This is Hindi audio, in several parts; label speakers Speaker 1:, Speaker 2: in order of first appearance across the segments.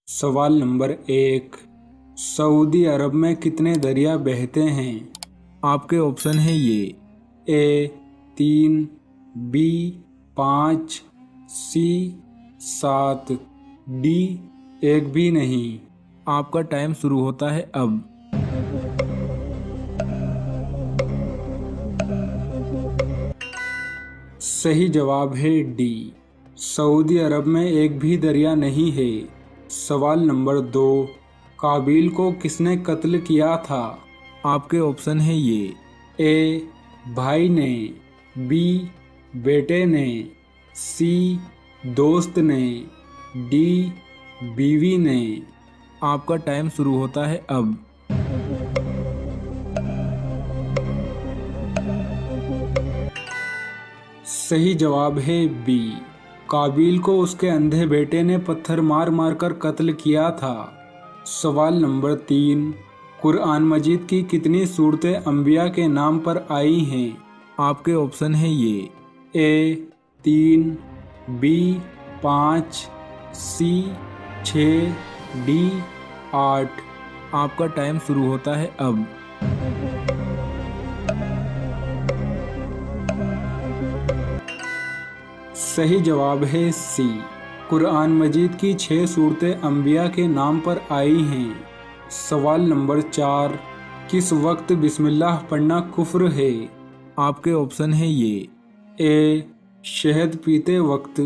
Speaker 1: सवाल नंबर 1। सऊदी अरब में कितने दरिया बहते हैं? आपके ऑप्शन है ये ए 3, बी 5, सी 7, डी 1 भी नहीं। आपका टाइम शुरू होता है अब। सही जवाब है डी, सऊदी अरब में एक भी दरिया नहीं है। सवाल नंबर 2। काबिल को किसने कत्ल किया था? आपके ऑप्शन है ये ए भाई ने, बी बेटे ने, सी दोस्त ने, डी बीवी ने। आपका टाइम शुरू होता है अब। सही जवाब है बी, काबिल को उसके अंधे बेटे ने पत्थर मार मार कर कत्ल किया था। सवाल नंबर 3। कुरआन मजीद की कितनी सूरतें अंबिया के नाम पर आई हैं? आपके ऑप्शन है ये ए 3, बी 5, सी 6, डी 8। आपका टाइम शुरू होता है अब। सही जवाब है सी, कुरआन मजीद की 6 सूरतें अंबिया के नाम पर आई हैं। सवाल नंबर 4। किस वक्त बिस्मिल्लाह पढ़ना कुफ्र है? आपके ऑप्शन है ये ए शहद पीते वक्त,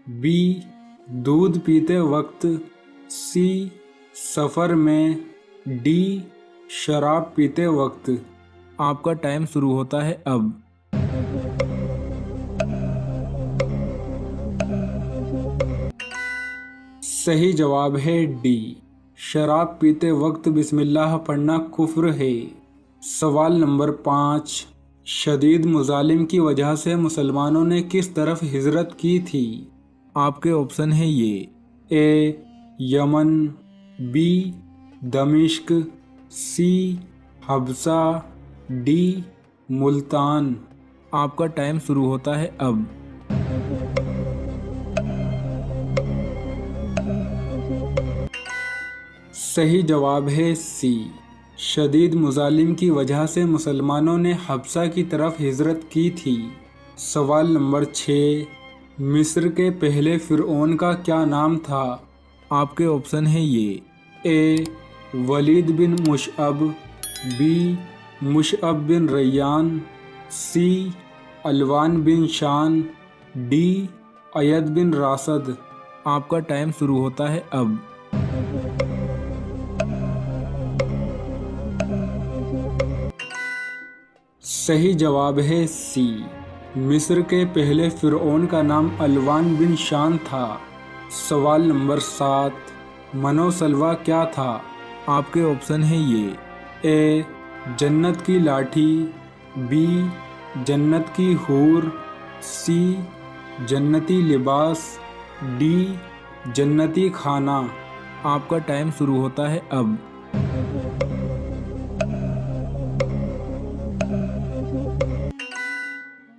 Speaker 1: बी दूध पीते वक्त, सी सफ़र में, डी शराब पीते वक्त। आपका टाइम शुरू होता है अब। सही जवाब है डी, शराब पीते वक्त बिस्मिल्लाह पढ़ना कुफ्र है। सवाल नंबर 5। शदीद मुजालिम की वजह से मुसलमानों ने किस तरफ हिजरत की थी? आपके ऑप्शन है ये ए यमन, बी दमिश्क, सी हब्सा, डी मुल्तान। आपका टाइम शुरू होता है अब। सही जवाब है सी, शदीद मुजालिम की वजह से मुसलमानों ने हब्सा की तरफ हिजरत की थी। सवाल नंबर 6। मिस्र के पहले फिरौन का क्या नाम था? आपके ऑप्शन है ये ए वलीद बिन मुशअब, बी मुशअब बिन रैयान, सी अलवान बिन शान, डी अयद बिन रासद। आपका टाइम शुरू होता है अब। सही जवाब है सी, मिस्र के पहले फिरौन का नाम अलवान बिन शान था। सवाल नंबर 7। मनोसलवा क्या था? आपके ऑप्शन है ये ए जन्नत की लाठी, बी जन्नत की हूर, सी जन्नती लिबास, डी जन्नती खाना। आपका टाइम शुरू होता है अब।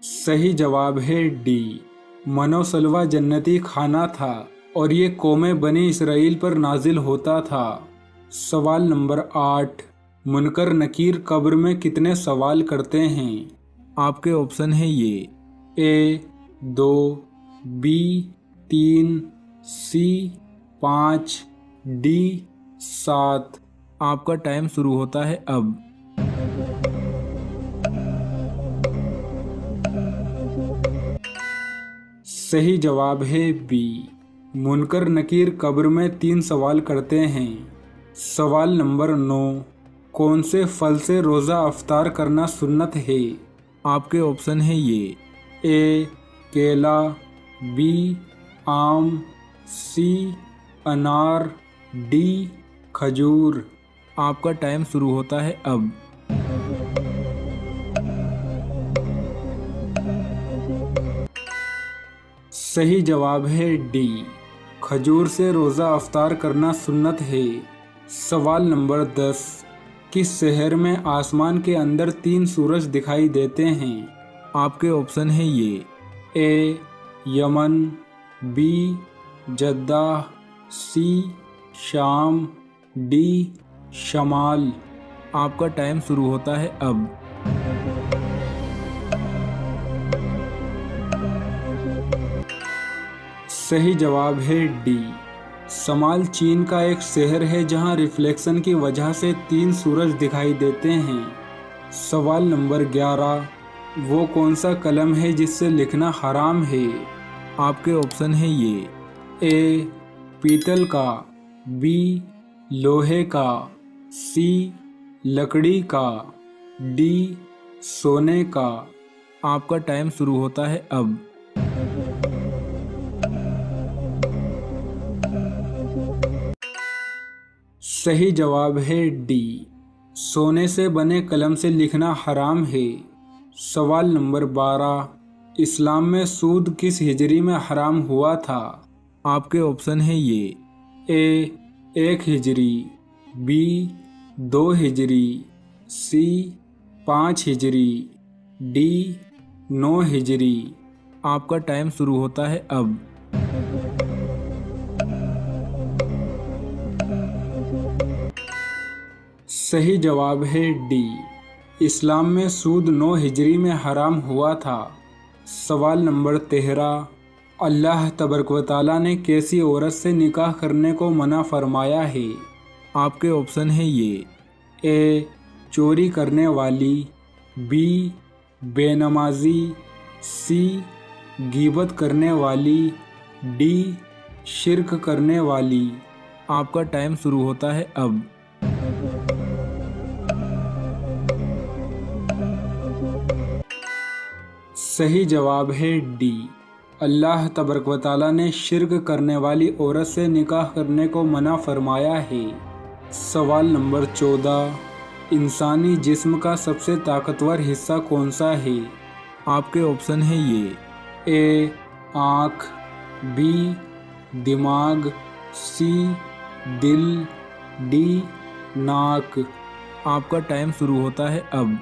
Speaker 1: सही जवाब है डी, मनोसलवा जन्नती खाना था और ये कौमे बनी इसराइल पर नाजिल होता था। सवाल नंबर 8। मुनकर नकीर कब्र में कितने सवाल करते हैं? आपके ऑप्शन है ये ए 2, बी 3, सी 5, डी 7। आपका टाइम शुरू होता है अब। सही जवाब है बी, मुनकर नकीर कब्र में 3 सवाल करते हैं। सवाल नंबर 9। कौन से फल से रोज़ा अफ्तार करना सुन्नत है? आपके ऑप्शन है ये ए केला, बी आम, सी अनार, डी खजूर। आपका टाइम शुरू होता है अब। सही जवाब है डी, खजूर से रोज़ा अफ्तार करना सुन्नत है। सवाल नंबर 10। किस शहर में आसमान के अंदर 3 सूरज दिखाई देते हैं? आपके ऑप्शन है ये ए यमन, बी जद्दा, सी शाम, डी शमाल।
Speaker 2: आपका टाइम शुरू होता है अब।
Speaker 1: सही जवाब है डी शमाल। चीन का एक शहर है जहां रिफ्लेक्शन की वजह से 3 सूरज दिखाई देते हैं। सवाल नंबर 11, वो कौन सा कलम है जिससे लिखना हराम है?
Speaker 2: आपके ऑप्शन है ये।
Speaker 1: ए पीतल का, बी लोहे का, सी लकड़ी का, डी सोने का।
Speaker 2: आपका टाइम शुरू होता है अब।
Speaker 1: सही जवाब है डी सोने से बने कलम से लिखना हराम है। सवाल नंबर 12, इस्लाम में सूद किस हिजरी में हराम हुआ था?
Speaker 2: आपके ऑप्शन है ये।
Speaker 1: ए 1 हिजरी, बी 2 हिजरी, सी 5 हिजरी, डी 9 हिजरी।
Speaker 2: आपका टाइम शुरू होता है अब।
Speaker 1: सही जवाब है डी इस्लाम में सूद 9 हिजरी में हराम हुआ था। सवाल नंबर 13, अल्लाह तबारक व तआला ने कैसी औरत से निकाह करने को मना फरमाया है?
Speaker 2: आपके ऑप्शन है ये।
Speaker 1: ए चोरी करने वाली, बी बेनमाजी, सी गीबत करने वाली, डी शिर्क करने वाली।
Speaker 2: आपका टाइम शुरू होता है अब।
Speaker 1: सही जवाब है डी अल्लाह तबारक व तआला ने शिर्क करने वाली औरत से निकाह करने को मना फरमाया है। सवाल नंबर 14, इंसानी जिस्म का सबसे ताकतवर हिस्सा कौन सा है?
Speaker 2: आपके ऑप्शन है ये।
Speaker 1: ए आँख, बी दिमाग, सी दिल, डी नाक।
Speaker 2: आपका टाइम शुरू होता है अब।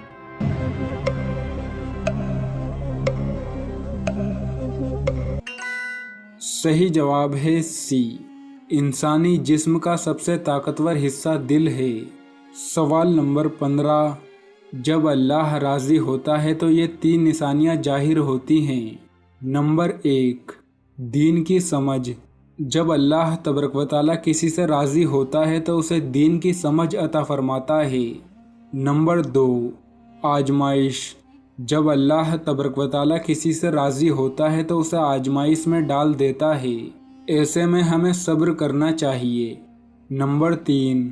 Speaker 1: सही जवाब है सी इंसानी जिस्म का सबसे ताकतवर हिस्सा दिल है। सवाल नंबर 15, जब अल्लाह राज़ी होता है तो ये 3 निशानियां जाहिर होती हैं। नंबर 1, दीन की समझ। जब अल्लाह तबारक व तआला किसी से राज़ी होता है तो उसे दीन की समझ अता फरमाता है। नंबर 2, आजमाइश। जब अल्लाह तबारक व तआला किसी से राज़ी होता है तो उसे आजमाइश में डाल देता है। ऐसे में हमें सब्र करना चाहिए। नंबर 3,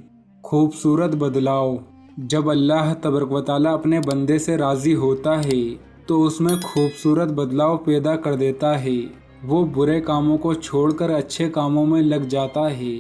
Speaker 1: खूबसूरत बदलाव। जब अल्लाह तबारक व तआला अपने बंदे से राज़ी होता है तो उसमें खूबसूरत बदलाव पैदा कर देता है। वो बुरे कामों को छोड़कर अच्छे कामों में लग जाता है।